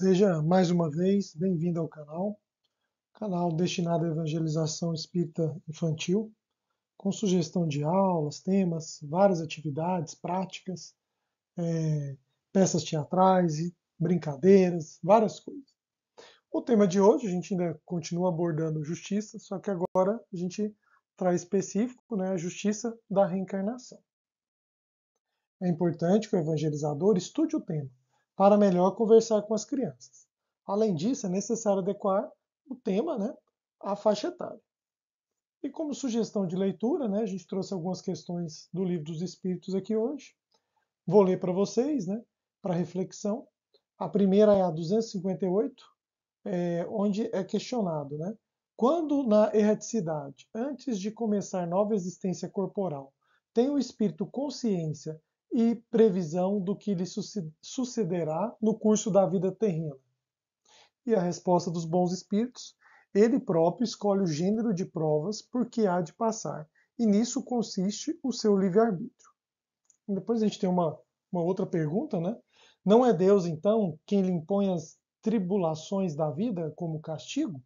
Seja mais uma vez bem-vindo ao canal destinado à evangelização espírita infantil, com sugestão de aulas, temas, várias atividades práticas, peças teatrais e brincadeiras, várias coisas. O tema de hoje a gente ainda continua abordando justiça, só que agora a gente traz específico, né, a justiça da reencarnação. É importante que o evangelizador estude o tema para melhor conversar com as crianças. Além disso, é necessário adequar o tema, né, à faixa etária. E como sugestão de leitura, né, a gente trouxe algumas questões do Livro dos Espíritos aqui hoje. Vou ler para vocês, né, para reflexão. A primeira é a 258, onde é questionado, né, quando na erraticidade, antes de começar nova existência corporal, tem o espírito consciência e previsão do que lhe sucederá no curso da vida terrena? E a resposta dos bons espíritos: ele próprio escolhe o gênero de provas por que há de passar, e nisso consiste o seu livre-arbítrio. Depois a gente tem uma outra pergunta, né? Não é Deus, então, quem lhe impõe as tribulações da vida como castigo?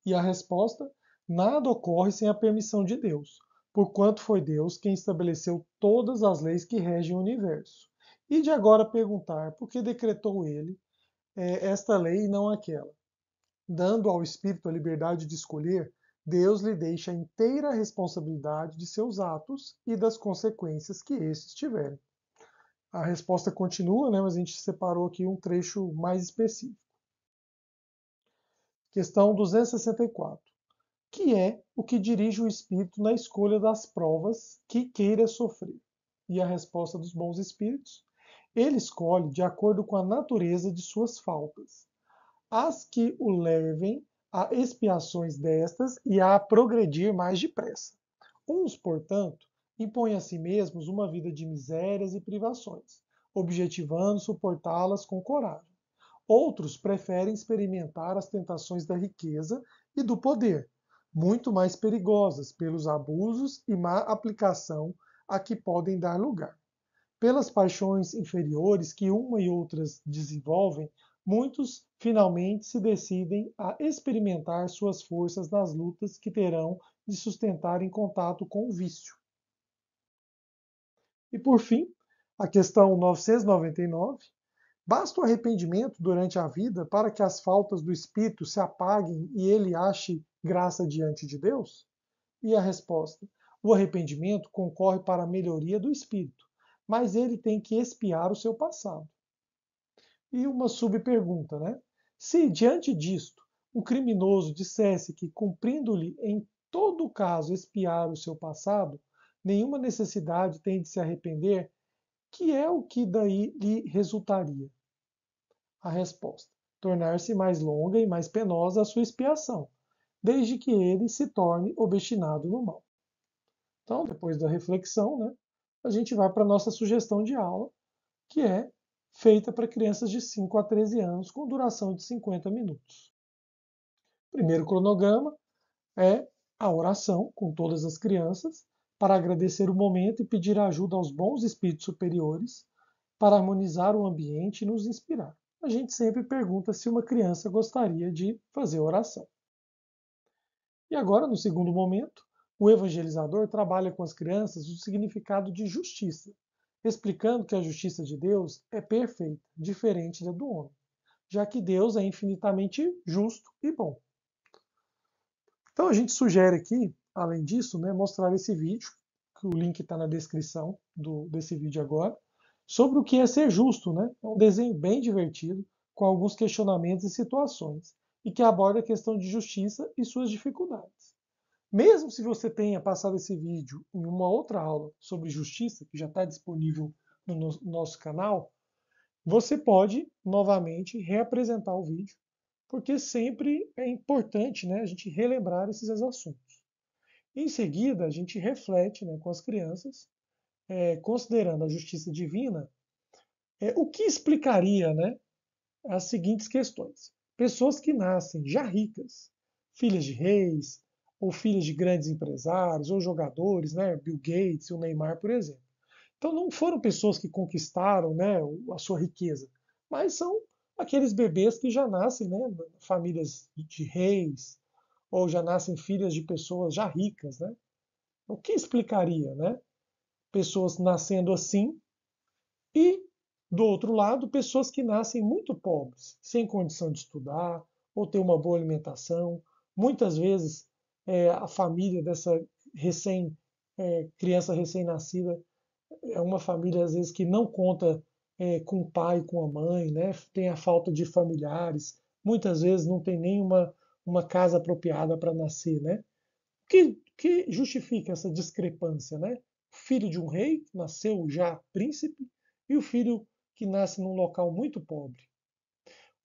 E a resposta: nada ocorre sem a permissão de Deus, porquanto foi Deus quem estabeleceu todas as leis que regem o universo. E de agora perguntar por que decretou ele esta lei e não aquela. Dando ao espírito a liberdade de escolher, Deus lhe deixa a inteira responsabilidade de seus atos e das consequências que estes tiverem. A resposta continua, né, mas a gente separou aqui um trecho mais específico. Questão 264. Que é o que dirige o espírito na escolha das provas que queira sofrer? E a resposta dos bons espíritos: ele escolhe de acordo com a natureza de suas faltas, as que o levem a expiações destas e a progredir mais depressa. Uns, portanto, impõem a si mesmos uma vida de misérias e privações, objetivando suportá-las com coragem. Outros preferem experimentar as tentações da riqueza e do poder, muito mais perigosas pelos abusos e má aplicação a que podem dar lugar. Pelas paixões inferiores que uma e outras desenvolvem, muitos finalmente se decidem a experimentar suas forças nas lutas que terão de sustentar em contato com o vício. E por fim, a questão 999. Basta o arrependimento durante a vida para que as faltas do espírito se apaguem e ele ache graça diante de Deus? E a resposta: o arrependimento concorre para a melhoria do espírito, mas ele tem que expiar o seu passado. E uma subpergunta, né? Se diante disto o criminoso dissesse que, cumprindo-lhe em todo caso expiar o seu passado, nenhuma necessidade tem de se arrepender, que é o que daí lhe resultaria? A resposta: tornar-se mais longa e mais penosa a sua expiação, desde que ele se torne obstinado no mal. Então, depois da reflexão, né, a gente vai para a nossa sugestão de aula, que é feita para crianças de 5 a 13 anos, com duração de 50 minutos. O primeiro cronograma é a oração com todas as crianças, para agradecer o momento e pedir ajuda aos bons espíritos superiores, para harmonizar o ambiente e nos inspirar. A gente sempre pergunta se uma criança gostaria de fazer oração. E agora, no segundo momento, o evangelizador trabalha com as crianças o significado de justiça, explicando que a justiça de Deus é perfeita, diferente da do homem, já que Deus é infinitamente justo e bom. Então a gente sugere aqui, além disso, né, mostrar esse vídeo, que o link está na descrição desse vídeo agora, sobre o que é ser justo, né? É um desenho bem divertido, com alguns questionamentos e situações, e que aborda a questão de justiça e suas dificuldades. Mesmo se você tenha passado esse vídeo em uma outra aula sobre justiça, que já está disponível no nosso canal, você pode novamente reapresentar o vídeo, porque sempre é importante, né, a gente relembrar esses assuntos. Em seguida, a gente reflete, né, com as crianças, considerando a justiça divina, o que explicaria, né, as seguintes questões. Pessoas que nascem já ricas, filhas de reis, ou filhas de grandes empresários, ou jogadores, né, Bill Gates e o Neymar, por exemplo. Então não foram pessoas que conquistaram, né, a sua riqueza, mas são aqueles bebês que já nascem, né, famílias de reis, ou já nascem filhas de pessoas já ricas, né? O que explicaria, né? Pessoas nascendo assim e, do outro lado, pessoas que nascem muito pobres, sem condição de estudar ou ter uma boa alimentação. Muitas vezes, a família dessa criança recém-nascida é uma família, às vezes, que não conta com o pai, com a mãe, né? Tem a falta de familiares. Muitas vezes não tem nenhuma uma casa apropriada para nascer, né? Que justifica essa discrepância, né? O filho de um rei, que nasceu já príncipe, e o filho que nasce num local muito pobre.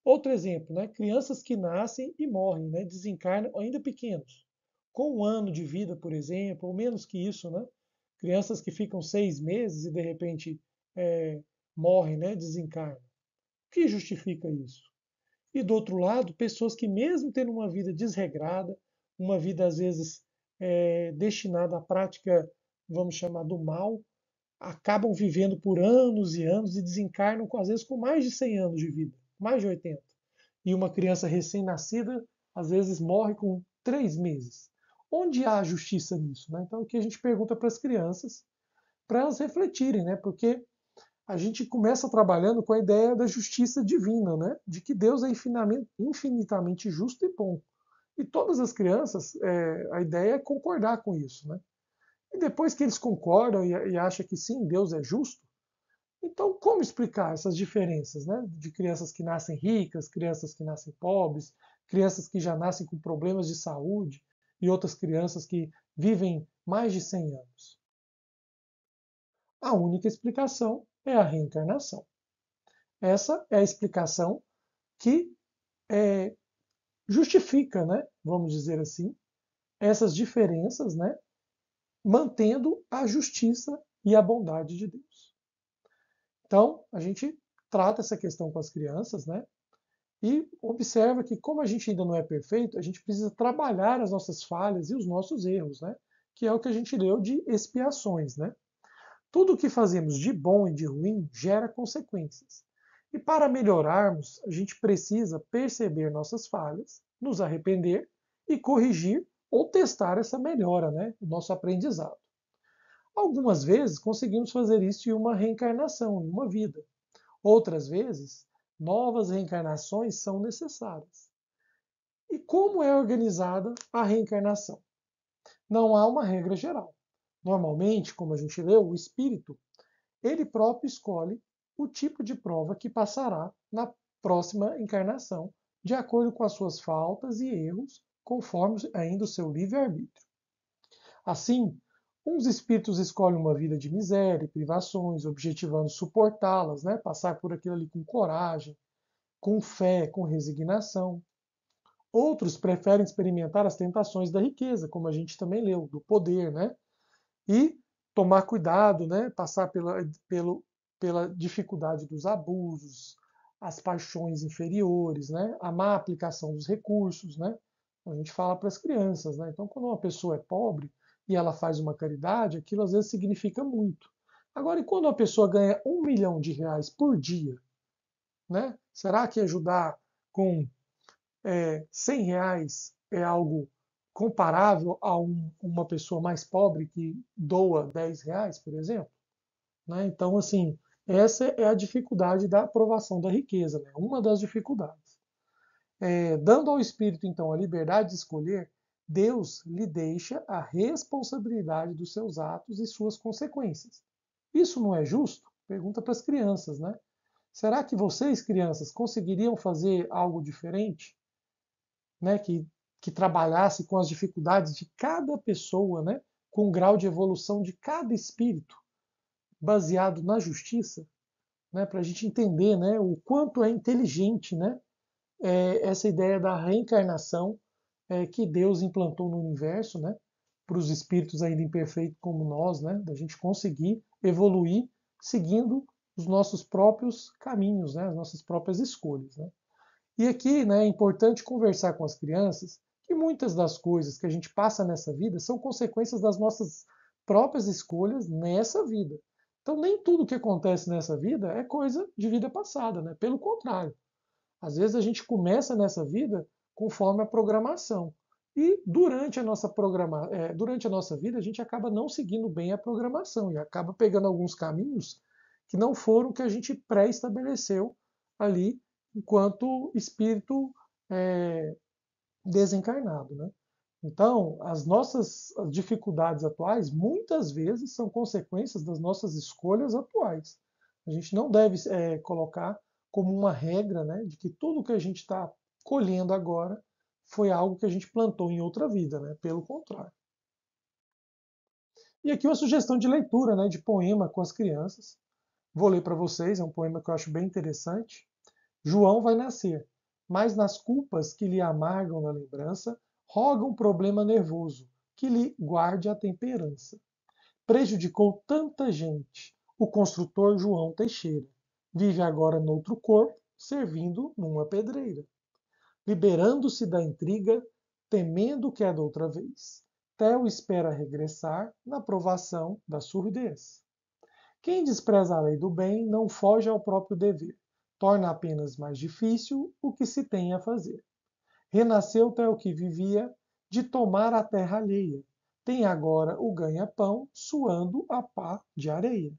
Outro exemplo, né? Crianças que nascem e morrem, né? Desencarnam ainda pequenos, com um ano de vida, por exemplo, ou menos que isso, né? Crianças que ficam 6 meses e de repente é, morrem, né? Desencarnam. O que justifica isso? E do outro lado, pessoas que mesmo tendo uma vida desregrada, uma vida às vezes destinada à prática, vamos chamar do mal, acabam vivendo por anos e anos e desencarnam às vezes com mais de 100 anos de vida, mais de 80. E uma criança recém-nascida às vezes morre com 3 meses. Onde há justiça nisso? Né? Então, o que a gente pergunta para as crianças, para elas refletirem, né? Porque a gente começa trabalhando com a ideia da justiça divina, né? De que Deus é infinitamente justo e bom. E todas as crianças, a ideia é concordar com isso, né? E depois que eles concordam e acham que sim, Deus é justo, então como explicar essas diferenças, né? De crianças que nascem ricas, crianças que nascem pobres, crianças que já nascem com problemas de saúde e outras crianças que vivem mais de 100 anos. A única explicação é a reencarnação. Essa é a explicação que é, justifica, né, vamos dizer assim, essas diferenças, né, mantendo a justiça e a bondade de Deus. Então, a gente trata essa questão com as crianças, né, e observa que, como a gente ainda não é perfeito, a gente precisa trabalhar as nossas falhas e os nossos erros, né, que é o que a gente leu de expiações, né. Tudo o que fazemos de bom e de ruim gera consequências. E para melhorarmos, a gente precisa perceber nossas falhas, nos arrepender e corrigir ou testar essa melhora, né? O nosso aprendizado. Algumas vezes conseguimos fazer isso em uma reencarnação, em uma vida. Outras vezes, novas reencarnações são necessárias. E como é organizada a reencarnação? Não há uma regra geral. Normalmente, como a gente leu, o espírito ele próprio escolhe o tipo de prova que passará na próxima encarnação, de acordo com as suas faltas e erros, conforme ainda o seu livre-arbítrio. Assim, uns espíritos escolhem uma vida de miséria e privações, objetivando suportá-las, né? Passar por aquilo ali com coragem, com fé, com resignação. Outros preferem experimentar as tentações da riqueza, como a gente também leu, do poder, né? E tomar cuidado, né? Passar pela dificuldade dos abusos, as paixões inferiores, né? A má aplicação dos recursos, né? A gente fala para as crianças, né? Então, quando uma pessoa é pobre e ela faz uma caridade, aquilo às vezes significa muito. Agora, e quando uma pessoa ganha R$ 1 milhão por dia, né? Será que ajudar com R$ 100 é algo comparável a uma pessoa mais pobre que doa R$ 10, por exemplo? Né? Então, assim, essa é a dificuldade da aprovação da riqueza, né? Uma das dificuldades. Dando ao espírito, então, a liberdade de escolher, Deus lhe deixa a responsabilidade dos seus atos e suas consequências. Isso não é justo? Pergunta para as crianças, né? Será que vocês, crianças, conseguiriam fazer algo diferente? Né, que trabalhasse com as dificuldades de cada pessoa, né, com o grau de evolução de cada espírito, baseado na justiça, né, para a gente entender, né, o quanto é inteligente, né, essa ideia da reencarnação que Deus implantou no universo, né, para os espíritos ainda imperfeitos como nós, né, da gente conseguir evoluir seguindo os nossos próprios caminhos, né, as nossas próprias escolhas. Né. E aqui, né, é importante conversar com as crianças que muitas das coisas que a gente passa nessa vida são consequências das nossas próprias escolhas nessa vida. Então, nem tudo que acontece nessa vida é coisa de vida passada, né? Pelo contrário, Às vezes a gente começa nessa vida conforme a programação. E durante a nossa vida, a gente acaba não seguindo bem a programação e acaba pegando alguns caminhos que não foram o que a gente pré-estabeleceu ali enquanto espírito é, desencarnado, né? Então, as nossas dificuldades atuais muitas vezes são consequências das nossas escolhas atuais. A gente não deve colocar como uma regra, né, de que tudo que a gente está colhendo agora foi algo que a gente plantou em outra vida, né? Pelo contrário. E aqui uma sugestão de leitura, né, de poema com as crianças. Vou ler para vocês, é um poema que eu acho bem interessante. João vai nascer, mas nas culpas que lhe amargam na lembrança, roga um problema nervoso, que lhe guarde a temperança. Prejudicou tanta gente, o construtor João Teixeira. Vive agora noutro corpo, servindo numa pedreira. Liberando-se da intriga, temendo que é outra vez. Theo espera regressar na provação da surdez. Quem despreza a lei do bem não foge ao próprio dever, torna apenas mais difícil o que se tem a fazer. Renasceu Theo que vivia de tomar a terra alheia, tem agora o ganha-pão suando a pá de areia.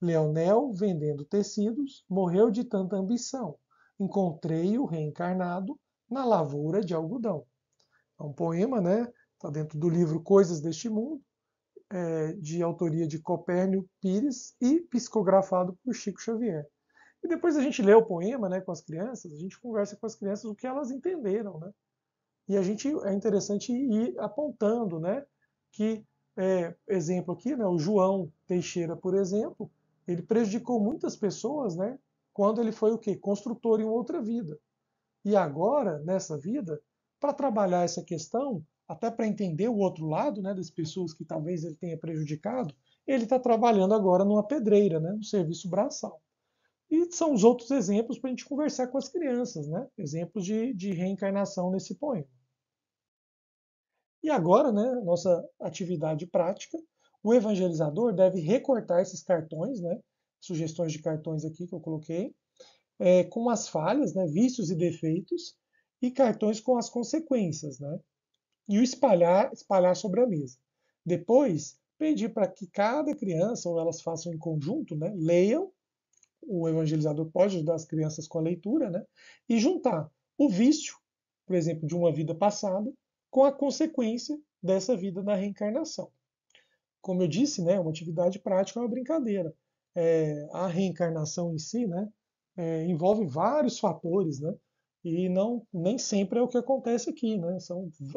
Leonel, vendendo tecidos, morreu de tanta ambição. Encontrei-o reencarnado na lavoura de algodão. É um poema, né? Está dentro do livro Coisas deste Mundo, de autoria de Copérnio Pires e psicografado por Chico Xavier. E depois a gente lê o poema, né, com as crianças, a gente conversa com as crianças o que elas entenderam, né? E a gente é interessante ir apontando, né, que exemplo aqui, né, o João Teixeira, por exemplo, ele prejudicou muitas pessoas, né, quando ele foi o quê? Construtor em outra vida. E agora, nessa vida, para trabalhar essa questão, até para entender o outro lado, né, das pessoas que talvez ele tenha prejudicado, ele está trabalhando agora numa pedreira, né, no serviço braçal. E são os outros exemplos para a gente conversar com as crianças, né, exemplos de reencarnação nesse poema. E agora, né, nossa atividade prática, o evangelizador deve recortar esses cartões, né, sugestões de cartões aqui que eu coloquei, com as falhas, né, vícios e defeitos, e cartões com as consequências, né, e o espalhar sobre a mesa. Depois, pedir para que cada criança, ou elas façam em conjunto, né, leiam, o evangelizador pode ajudar as crianças com a leitura, né, e juntar o vício, por exemplo, de uma vida passada, com a consequência dessa vida na reencarnação. Como eu disse, né, uma atividade prática é uma brincadeira. A reencarnação em si, né, envolve vários fatores, né, e não nem sempre é o que acontece aqui, né.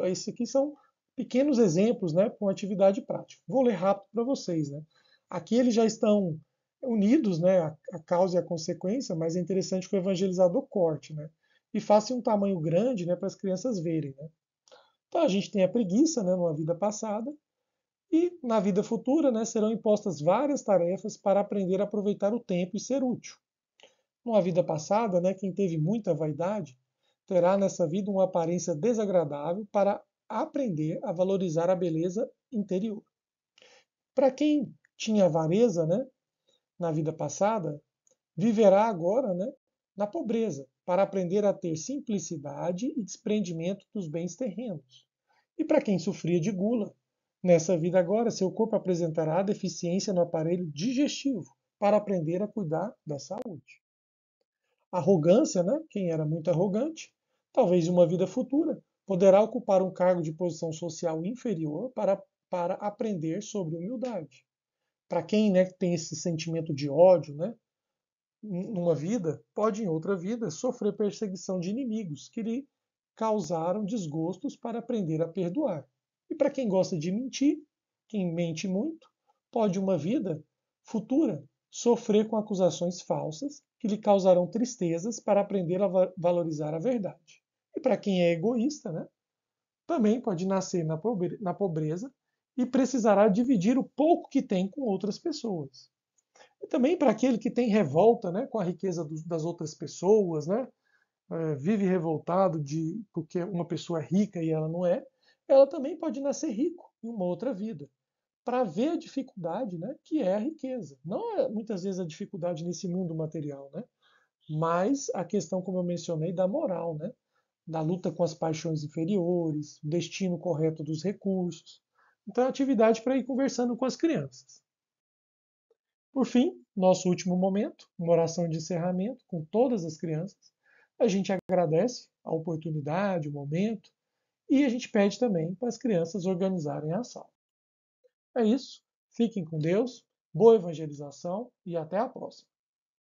Esses aqui são pequenos exemplos, né, com atividade prática. Vou ler rápido para vocês, né. Aqui eles já estão unidos, né, a causa e a consequência, mas é interessante que o evangelizador corte, né, e faça em um tamanho grande, né, para as crianças verem, né. Então a gente tem a preguiça, né, numa vida passada, e na vida futura, né, serão impostas várias tarefas para aprender a aproveitar o tempo e ser útil. Numa vida passada, né, quem teve muita vaidade terá nessa vida uma aparência desagradável para aprender a valorizar a beleza interior. Para quem tinha avareza, né, na vida passada, viverá agora, né, na pobreza, para aprender a ter simplicidade e desprendimento dos bens terrenos. E para quem sofria de gula, nessa vida agora, seu corpo apresentará deficiência no aparelho digestivo, para aprender a cuidar da saúde. Arrogância, né? Quem era muito arrogante, talvez em uma vida futura, poderá ocupar um cargo de posição social inferior para aprender sobre humildade. Para quem, né, tem esse sentimento de ódio, né, numa vida, pode em outra vida sofrer perseguição de inimigos que lhe causaram desgostos para aprender a perdoar. E para quem gosta de mentir, quem mente muito, pode uma vida futura sofrer com acusações falsas que lhe causarão tristezas para aprender a valorizar a verdade. E para quem é egoísta, né, também pode nascer na pobreza e precisará dividir o pouco que tem com outras pessoas. E também para aquele que tem revolta, né, com a riqueza das outras pessoas, né, vive revoltado porque uma pessoa é rica e ela não é, ela também pode nascer rico em uma outra vida, para ver a dificuldade, né, que é a riqueza. Não é muitas vezes a dificuldade nesse mundo material, né? mais a questão, como eu mencionei, da moral, né? Da luta com as paixões inferiores, o destino correto dos recursos. Então, é atividade para ir conversando com as crianças. Por fim, nosso último momento, uma oração de encerramento com todas as crianças. A gente agradece a oportunidade, o momento, e a gente pede também para as crianças organizarem a sala. É isso. Fiquem com Deus, boa evangelização e até a próxima.